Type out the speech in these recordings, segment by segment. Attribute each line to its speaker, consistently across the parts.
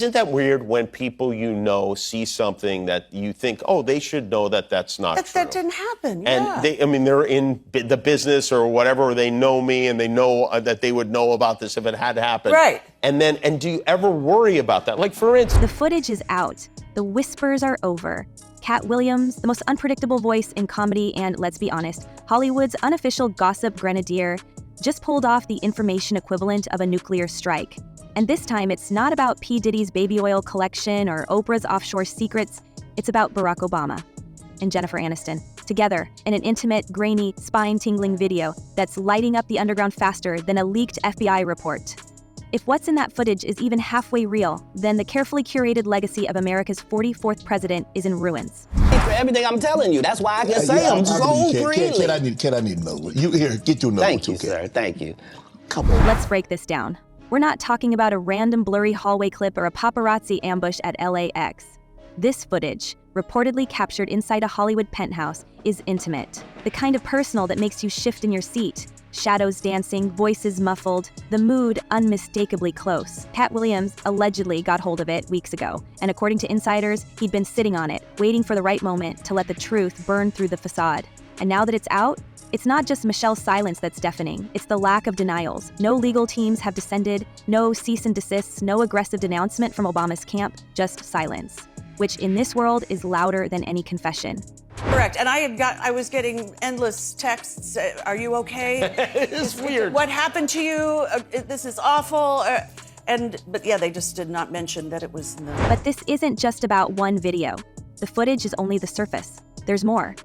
Speaker 1: Isn't that weird when people you know see something that you think, oh, they should know that that's not true?
Speaker 2: That didn't happen,
Speaker 1: And they're in the business or whatever, or they know me and they know that they would know about this if it had happened.
Speaker 2: Right.
Speaker 1: And do you ever worry about that? Like, for instance...
Speaker 3: The footage is out. The whispers are over. Katt Williams, the most unpredictable voice in comedy and, let's be honest, Hollywood's unofficial gossip grenadier, just pulled off the information equivalent of a nuclear strike. And this time, it's not about P. Diddy's baby oil collection or Oprah's offshore secrets. It's about Barack Obama and Jennifer Aniston, together in an intimate, grainy, spine-tingling video that's lighting up the underground faster than a leaked FBI report. If what's in that footage is even halfway real, then the carefully curated legacy of America's 44th president is in ruins.
Speaker 4: For everything I'm telling you, that's why I can say I'm so freely.
Speaker 5: Katt, I need to know. You here, get your number.
Speaker 4: Thank you, sir. Thank you.
Speaker 5: Come on.
Speaker 3: Let's break this down. We're not talking about a random blurry hallway clip or a paparazzi ambush at LAX. This footage, reportedly captured inside a Hollywood penthouse, is intimate. The kind of personal that makes you shift in your seat. Shadows dancing, voices muffled, the mood unmistakably close. Katt Williams allegedly got hold of it weeks ago, and according to insiders, he'd been sitting on it, waiting for the right moment to let the truth burn through the facade. And now that it's out, it's not just Michelle's silence that's deafening, it's the lack of denials. No legal teams have descended, no cease and desists, no aggressive denouncement from Obama's camp, just silence, which in this world is louder than any confession.
Speaker 2: Correct. And I was getting endless texts. Are you okay?
Speaker 1: It's weird.
Speaker 2: What happened to you? This is awful. But yeah, they just did not mention that it was in the...
Speaker 3: But this isn't just about one video. The footage is only the surface. There's more.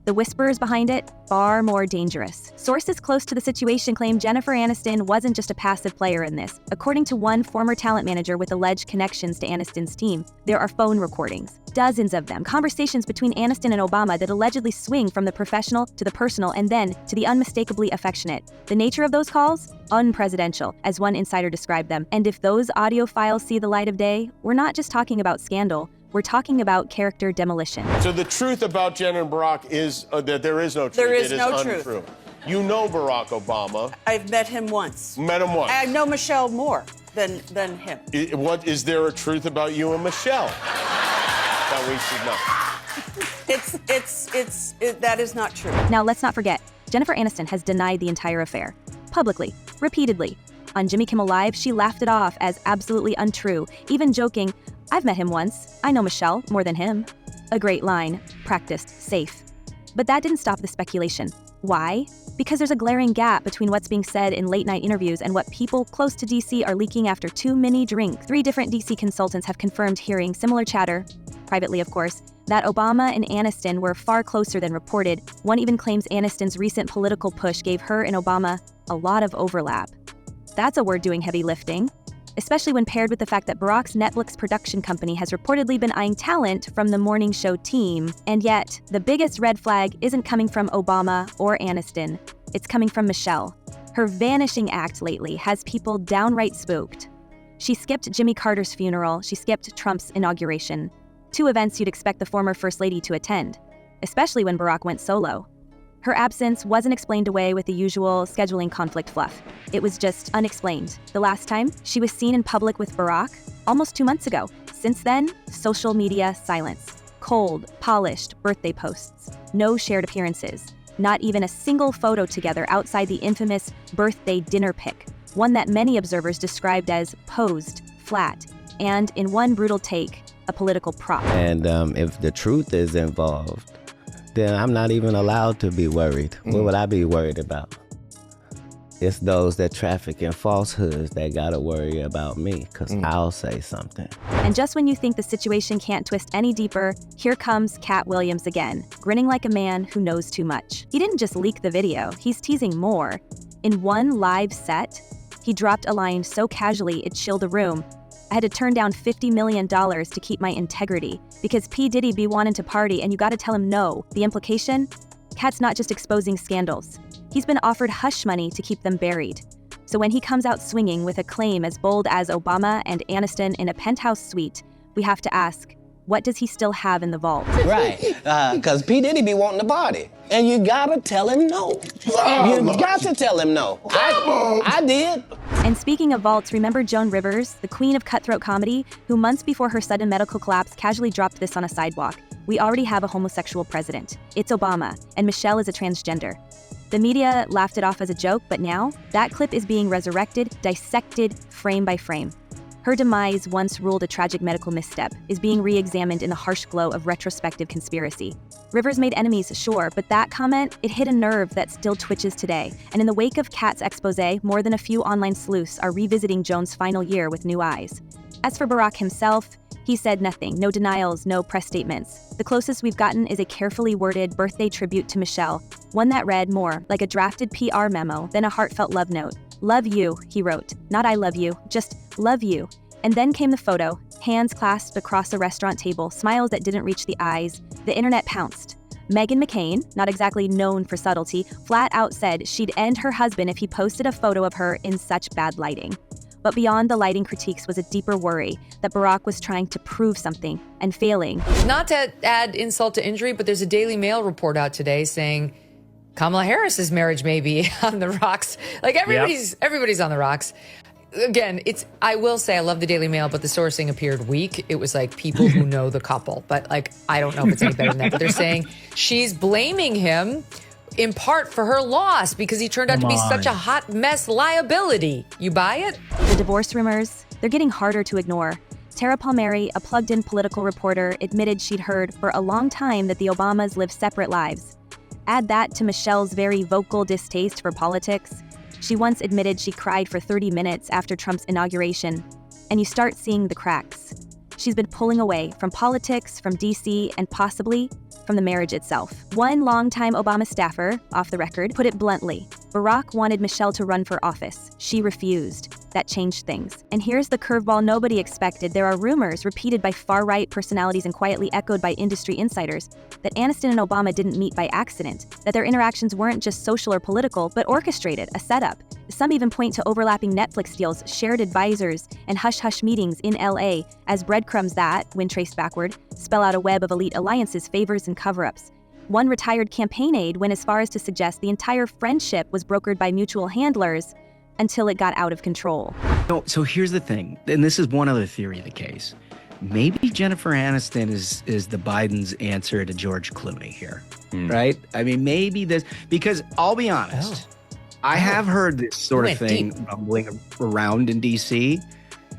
Speaker 3: The whispers behind it, far more dangerous. Sources close to the situation claim Jennifer Aniston wasn't just a passive player in this. According to one former talent manager with alleged connections to Aniston's team, there are phone recordings, dozens of them, conversations between Aniston and Obama that allegedly swing from the professional to the personal and then to the unmistakably affectionate. The nature of those calls? Unpresidential, as one insider described them. And if those audio files see the light of day, we're not just talking about scandal. We're talking about character demolition.
Speaker 1: So the truth about Jen and Barack is that there is no truth.
Speaker 2: There is
Speaker 1: it
Speaker 2: no
Speaker 1: is
Speaker 2: truth.
Speaker 1: Untrue. You know Barack Obama.
Speaker 2: I've met him once.
Speaker 1: Met him once.
Speaker 2: I know Michelle more than him.
Speaker 1: What is there a truth about you and Michelle that we should know?
Speaker 2: That is not true.
Speaker 3: Now, let's not forget, Jennifer Aniston has denied the entire affair. Publicly, repeatedly. On Jimmy Kimmel Live, she laughed it off as absolutely untrue, even joking, "I've met him once. I know Michelle more than him." A great line, practiced, safe. But that didn't stop the speculation. Why? Because there's a glaring gap between what's being said in late-night interviews and what people close to DC are leaking after too many drinks. 3 different DC consultants have confirmed hearing similar chatter, privately of course, that Obama and Aniston were far closer than reported. One even claims Aniston's recent political push gave her and Obama a lot of overlap. That's a word doing heavy lifting, especially when paired with the fact that Barack's Netflix production company has reportedly been eyeing talent from the morning show team. And yet, the biggest red flag isn't coming from Obama or Aniston. It's coming from Michelle. Her vanishing act lately has people downright spooked. She skipped Jimmy Carter's funeral, she skipped Trump's inauguration. 2 events you'd expect the former First Lady to attend, especially when Barack went solo. Her absence wasn't explained away with the usual scheduling conflict fluff. It was just unexplained. The last time, she was seen in public with Barack, almost 2 months ago. Since then, social media silence. Cold, polished birthday posts. No shared appearances. Not even a single photo together outside the infamous birthday dinner pic, one that many observers described as posed, flat, and, in one brutal take, a political prop.
Speaker 4: And if the truth is involved, then I'm not even allowed to be worried. What would I be worried about? It's those that traffic in falsehoods that gotta worry about me, because I'll say something.
Speaker 3: And just when you think the situation can't twist any deeper, here comes Katt Williams again, grinning like a man who knows too much. He didn't just leak the video, he's teasing more. In one live set, he dropped a line so casually it chilled the room. "I had to turn down $50 million to keep my integrity because P. Diddy be wanting to party and you gotta tell him no." The implication? Katt's not just exposing scandals. He's been offered hush money to keep them buried. So when he comes out swinging with a claim as bold as Obama and Aniston in a penthouse suite, we have to ask, What does he still have in the vault?
Speaker 4: Right, because P. Diddy be wanting the body. And you gotta tell him no. You got to tell him no. I did.
Speaker 3: And speaking of vaults, remember Joan Rivers, the queen of cutthroat comedy, who months before her sudden medical collapse casually dropped this on a sidewalk? We already have a homosexual president. It's Obama, and Michelle is a transgender. The media laughed it off as a joke, but now that clip is being resurrected, dissected frame by frame. Her demise, once ruled a tragic medical misstep, is being re-examined in the harsh glow of retrospective conspiracy. Rivers made enemies, sure, but that comment, it hit a nerve that still twitches today. And in the wake of Katt's expose, more than a few online sleuths are revisiting Joan's final year with new eyes. As for Barack himself, he said nothing, no denials, no press statements. The closest we've gotten is a carefully worded birthday tribute to Michelle, one that read more like a drafted PR memo than a heartfelt love note. "Love you," he wrote. Not "I love you," just "love you." And then came the photo, hands clasped across a restaurant table, smiles that didn't reach the eyes. The internet pounced. Meghan McCain, not exactly known for subtlety, flat out said she'd end her husband if he posted a photo of her in such bad lighting. But beyond the lighting critiques was a deeper worry that Barack was trying to prove something and failing.
Speaker 6: Not to add insult to injury, but there's a Daily Mail report out today saying Kamala Harris's marriage may be on the rocks. Like everybody's on the rocks. Again, I will say I love the Daily Mail, but the sourcing appeared weak. It was like people who know the couple, but like I don't know if it's any better than that. But they're saying she's blaming him in part for her loss because he turned out to be such a hot mess liability. You buy it?
Speaker 3: The divorce rumors, they're getting harder to ignore. Tara Palmieri, a plugged-in political reporter, admitted she'd heard for a long time that the Obamas live separate lives. Add that to Michelle's very vocal distaste for politics. She once admitted she cried for 30 minutes after Trump's inauguration, and you start seeing the cracks. She's been pulling away from politics, from DC, and possibly from the marriage itself. One longtime Obama staffer, off the record, put it bluntly: Barack wanted Michelle to run for office. She refused. That changed things. And here's the curveball nobody expected. There are rumors, repeated by far-right personalities and quietly echoed by industry insiders, that Aniston and Obama didn't meet by accident, that their interactions weren't just social or political, but orchestrated, a setup. Some even point to overlapping Netflix deals, shared advisors, and hush-hush meetings in LA as breadcrumbs that, when traced backward, spell out a web of elite alliances, favors, and cover-ups. One retired campaign aide went as far as to suggest the entire friendship was brokered by mutual handlers until it got out of control.
Speaker 7: So here's the thing, and this is one other theory of the case. Maybe Jennifer Aniston is the Biden's answer to George Clooney here, right? I mean, maybe this, because I'll be honest, I have heard this sort of thing rumbling around in DC,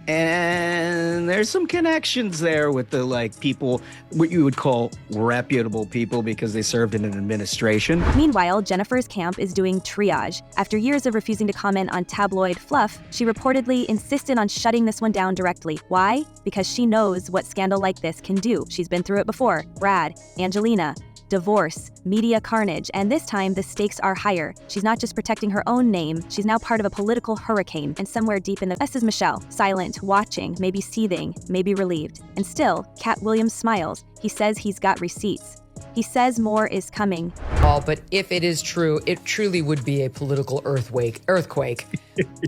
Speaker 7: and there's some connections there with the people, what you would call reputable people because they served in an administration.
Speaker 3: Meanwhile, Jennifer's camp is doing triage. After years of refusing to comment on tabloid fluff, she reportedly insisted on shutting this one down directly. Why? Because she knows what scandal like this can do. She's been through it before. Brad, Angelina, divorce, media carnage, and this time the stakes are higher. She's not just protecting her own name, she's now part of a political hurricane, and somewhere deep in the this is Michelle, silent, watching, maybe seething, maybe relieved. And still, Katt Williams smiles. He says he's got receipts. He says more is coming.
Speaker 6: Oh, but if it is true, it truly would be a political earthquake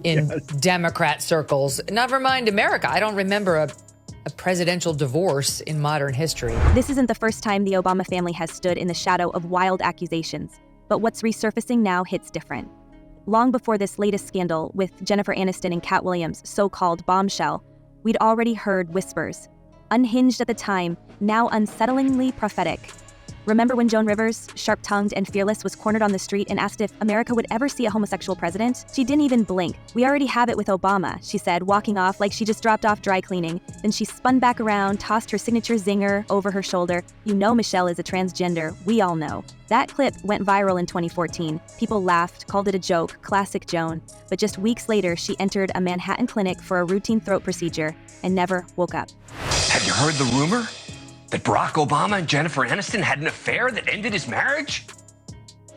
Speaker 6: in Democrat circles. Never mind America. I don't remember a presidential divorce in modern history.
Speaker 3: This isn't the first time the Obama family has stood in the shadow of wild accusations, but what's resurfacing now hits different. Long before this latest scandal with Jennifer Aniston and Katt Williams' so-called bombshell, we'd already heard whispers. Unhinged at the time, now unsettlingly prophetic. Remember when Joan Rivers, sharp-tongued and fearless, was cornered on the street and asked if America would ever see a homosexual president? She didn't even blink. "We already have it with Obama," she said, walking off like she just dropped off dry cleaning. Then she spun back around, tossed her signature zinger over her shoulder. "You know Michelle is a transgender. We all know." That clip went viral in 2014. People laughed, called it a joke, classic Joan. But just weeks later, she entered a Manhattan clinic for a routine throat procedure and never woke up.
Speaker 8: Have you heard the rumor that Barack Obama and Jennifer Aniston had an affair that ended his marriage?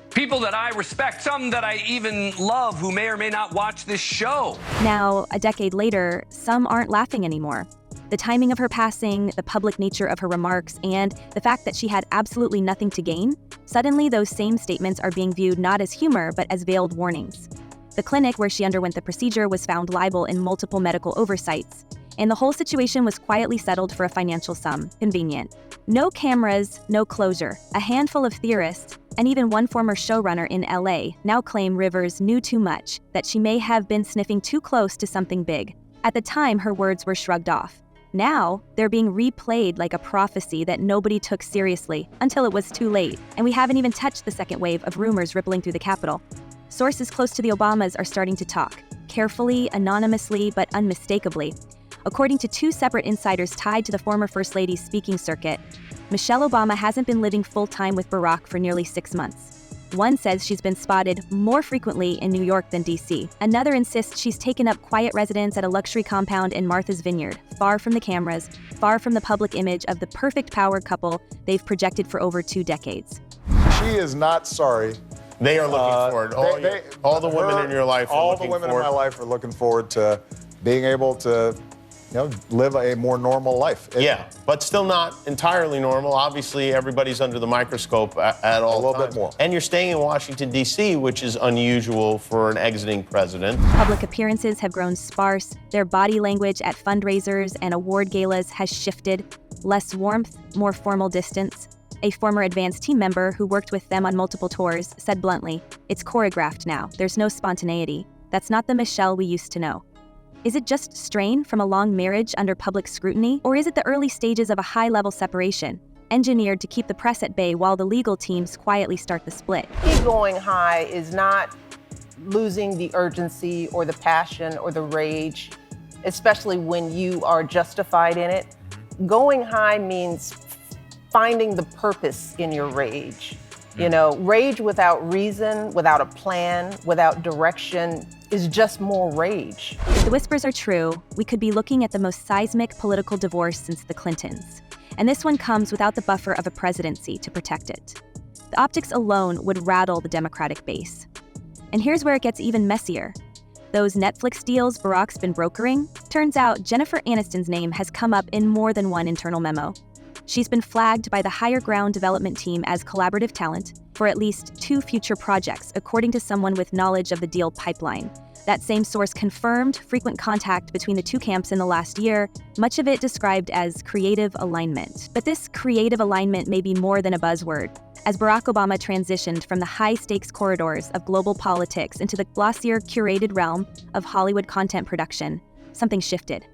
Speaker 8: People that I respect, some that I even love, who may or may not watch this show.
Speaker 3: Now, a decade later, some aren't laughing anymore. The timing of her passing, the public nature of her remarks, and the fact that she had absolutely nothing to gain, suddenly those same statements are being viewed not as humor, but as veiled warnings. The clinic where she underwent the procedure was found liable in multiple medical oversights. and the whole situation was quietly settled for a financial sum. Convenient. No cameras, no closure. A handful of theorists, and even one former showrunner in LA, now claim Rivers knew too much, that she may have been sniffing too close to something big. At the time, her words were shrugged off. Now, they're being replayed like a prophecy that nobody took seriously until it was too late, and we haven't even touched the second wave of rumors rippling through the Capitol. Sources close to the Obamas are starting to talk, carefully, anonymously, but unmistakably. According to two separate insiders tied to the former First Lady's speaking circuit, Michelle Obama hasn't been living full-time with Barack for nearly 6 months. One says she's been spotted more frequently in New York than D.C. Another insists she's taken up quiet residence at a luxury compound in Martha's Vineyard, far from the cameras, far from the public image of the perfect power couple they've projected for over 2 decades.
Speaker 9: She is not sorry.
Speaker 1: They are looking forward. All the women in your life are looking forward.
Speaker 9: All the women in my life are looking forward to being able to, live a more normal life.
Speaker 1: Yeah, but still not entirely normal. Obviously, everybody's under the microscope at all times.
Speaker 9: A little bit more.
Speaker 1: And you're staying in Washington, D.C., which is unusual for an exiting president.
Speaker 3: Public appearances have grown sparse. Their body language at fundraisers and award galas has shifted. Less warmth, more formal distance. A former advanced team member who worked with them on multiple tours said bluntly, "It's choreographed now. There's no spontaneity. That's not the Michelle we used to know." Is it just strain from a long marriage under public scrutiny, or is it the early stages of a high-level separation, engineered to keep the press at bay while the legal teams quietly start the split?
Speaker 10: Going high is not losing the urgency or the passion or the rage, especially when you are justified in it. Going high means finding the purpose in your rage. Rage without reason, without a plan, without direction is just more rage.
Speaker 3: If the whispers are true, we could be looking at the most seismic political divorce since the Clintons. And this one comes without the buffer of a presidency to protect it. The optics alone would rattle the Democratic base. And here's where it gets even messier. Those Netflix deals Barack's been brokering, turns out Jennifer Aniston's name has come up in more than one internal memo. She's been flagged by the Higher Ground development team as collaborative talent for at least 2 future projects, according to someone with knowledge of the deal pipeline. That same source confirmed frequent contact between the two camps in the last year, much of it described as creative alignment. But this creative alignment may be more than a buzzword. As Barack Obama transitioned from the high-stakes corridors of global politics into the glossier, curated realm of Hollywood content production, something shifted.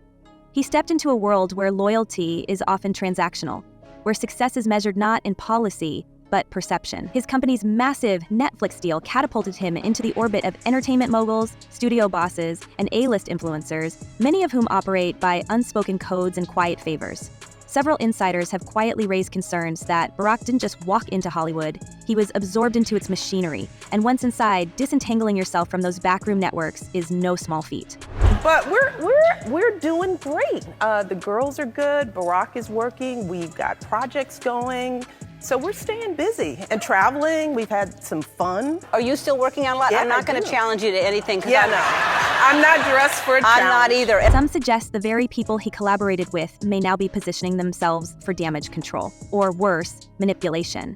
Speaker 3: He stepped into a world where loyalty is often transactional, where success is measured not in policy, but perception. His company's massive Netflix deal catapulted him into the orbit of entertainment moguls, studio bosses, and A-list influencers, many of whom operate by unspoken codes and quiet favors. Several insiders have quietly raised concerns that Barack didn't just walk into Hollywood, he was absorbed into its machinery, and once inside, disentangling yourself from those backroom networks is no small feat.
Speaker 10: But we're doing great. The girls are good, Barack is working, we've got projects going. So we're staying busy and traveling. We've had some fun.
Speaker 11: Are you still working on a lot?
Speaker 10: Yeah,
Speaker 11: I'm not going to challenge you to anything.
Speaker 10: Yeah, no. I'm not dressed for a challenge.
Speaker 11: I'm not either.
Speaker 3: Some suggest the very people he collaborated with may now be positioning themselves for damage control, or worse, manipulation.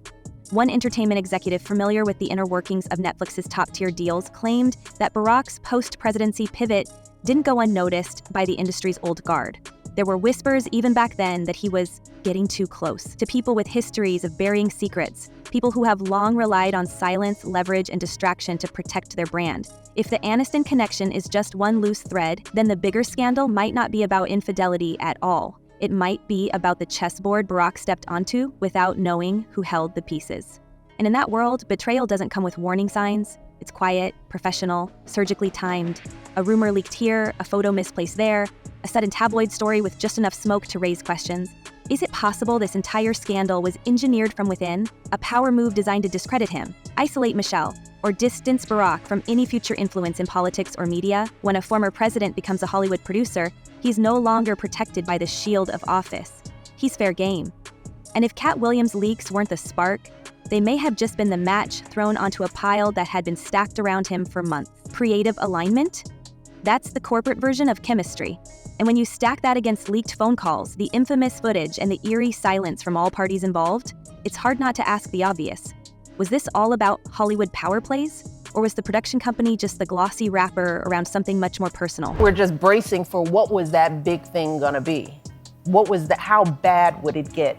Speaker 3: One entertainment executive familiar with the inner workings of Netflix's top-tier deals claimed that Barack's post-presidency pivot didn't go unnoticed by the industry's old guard. There were whispers even back then that he was getting too close to people with histories of burying secrets, people who have long relied on silence, leverage, and distraction to protect their brand. If the Aniston connection is just one loose thread, then the bigger scandal might not be about infidelity at all. It might be about the chessboard Barack stepped onto without knowing who held the pieces. And in that world, betrayal doesn't come with warning signs. It's quiet, professional, surgically timed. A rumor leaked here, a photo misplaced there, a sudden tabloid story with just enough smoke to raise questions. Is it possible this entire scandal was engineered from within? A power move designed to discredit him, isolate Michelle, or distance Barack from any future influence in politics or media? When a former president becomes a Hollywood producer, he's no longer protected by the shield of office. He's fair game. And if Katt Williams' leaks weren't the spark, they may have just been the match thrown onto a pile that had been stacked around him for months. Creative alignment? That's the corporate version of chemistry. And when you stack that against leaked phone calls, the infamous footage, and the eerie silence from all parties involved, it's hard not to ask the obvious. Was this all about Hollywood power plays? Or was the production company just the glossy wrapper around something much more personal?
Speaker 10: We're just bracing for what was that big thing gonna be? How bad would it get?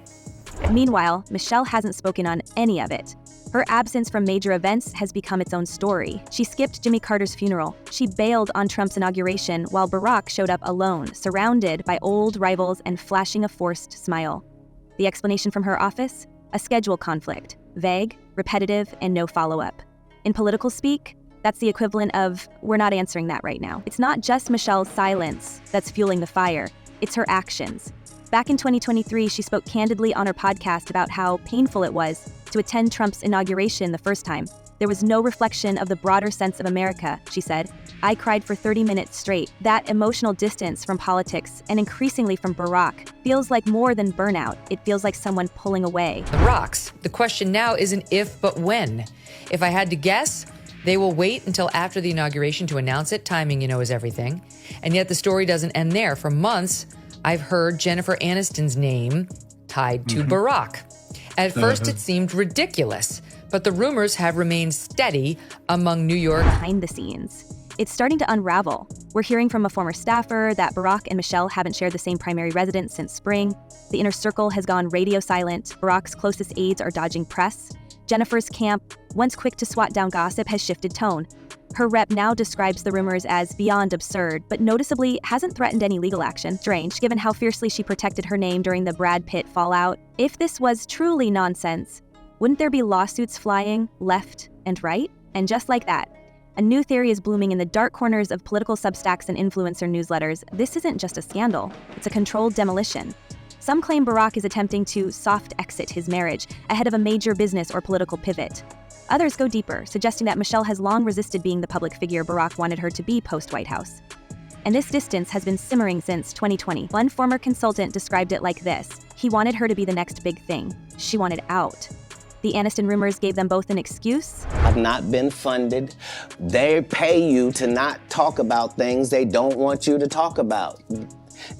Speaker 3: Meanwhile, Michelle hasn't spoken on any of it. Her absence from major events has become its own story. She skipped Jimmy Carter's funeral. She bailed on Trump's inauguration while Barack showed up alone, surrounded by old rivals and flashing a forced smile. The explanation from her office? A schedule conflict. Vague, repetitive, and no follow-up. In political speak, that's the equivalent of, we're not answering that right now. It's not just Michelle's silence that's fueling the fire. It's her actions. Back in 2023, she spoke candidly on her podcast about how painful it was to attend Trump's inauguration the first time. There was no reflection of the broader sense of America, she said. I cried for 30 minutes straight. That emotional distance from politics, and increasingly from Barack, feels like more than burnout. It feels like someone pulling away.
Speaker 6: The rocks. The question now isn't if, but when. If I had to guess, they will wait until after the inauguration to announce it. Timing, is everything. And yet the story doesn't end there. For months, I've heard Jennifer Aniston's name tied to Barack. At first, it seemed ridiculous, but the rumors have remained steady among New York.
Speaker 3: Behind the scenes, it's starting to unravel. We're hearing from a former staffer that Barack and Michelle haven't shared the same primary residence since spring. The inner circle has gone radio silent. Barack's closest aides are dodging press. Jennifer's camp, once quick to swat down gossip, has shifted tone. Her rep now describes the rumors as beyond absurd, but noticeably hasn't threatened any legal action. Strange, given how fiercely she protected her name during the Brad Pitt fallout. If this was truly nonsense, wouldn't there be lawsuits flying left and right? And just like that, a new theory is blooming in the dark corners of political substacks and influencer newsletters. This isn't just a scandal, it's a controlled demolition. Some claim Barack is attempting to soft exit his marriage ahead of a major business or political pivot. Others go deeper, suggesting that Michelle has long resisted being the public figure Barack wanted her to be post-White House. And this distance has been simmering since 2020. One former consultant described it like this: he wanted her to be the next big thing. She wanted out. The Aniston rumors gave them both an excuse.
Speaker 4: I've not been funded. They pay you to not talk about things they don't want you to talk about.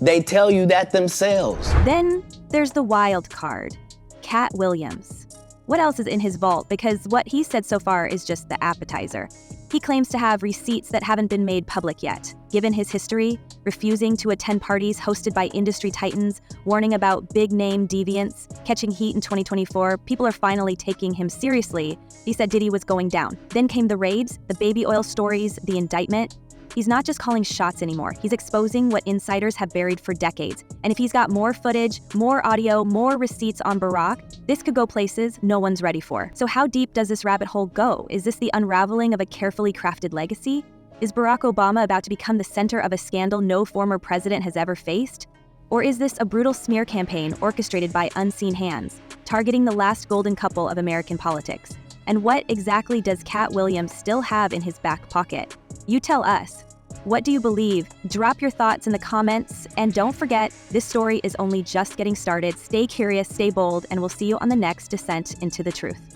Speaker 4: They tell you that themselves.
Speaker 3: Then there's the wild card, Katt Williams. What else is in his vault? Because what he said so far is just the appetizer. He claims to have receipts that haven't been made public yet. Given his history, refusing to attend parties hosted by industry titans, warning about big-name deviants, catching heat in 2024, people are finally taking him seriously. He said Diddy was going down. Then came the raids, the baby oil stories, the indictment. He's not just calling shots anymore. He's exposing what insiders have buried for decades. And if he's got more footage, more audio, more receipts on Barack, this could go places no one's ready for. So how deep does this rabbit hole go? Is this the unraveling of a carefully crafted legacy? Is Barack Obama about to become the center of a scandal no former president has ever faced? Or is this a brutal smear campaign orchestrated by unseen hands, targeting the last golden couple of American politics? And what exactly does Katt Williams still have in his back pocket? You tell us. What do you believe? Drop your thoughts in the comments, and don't forget, this story is only just getting started. Stay curious, stay bold, and we'll see you on the next descent into the truth.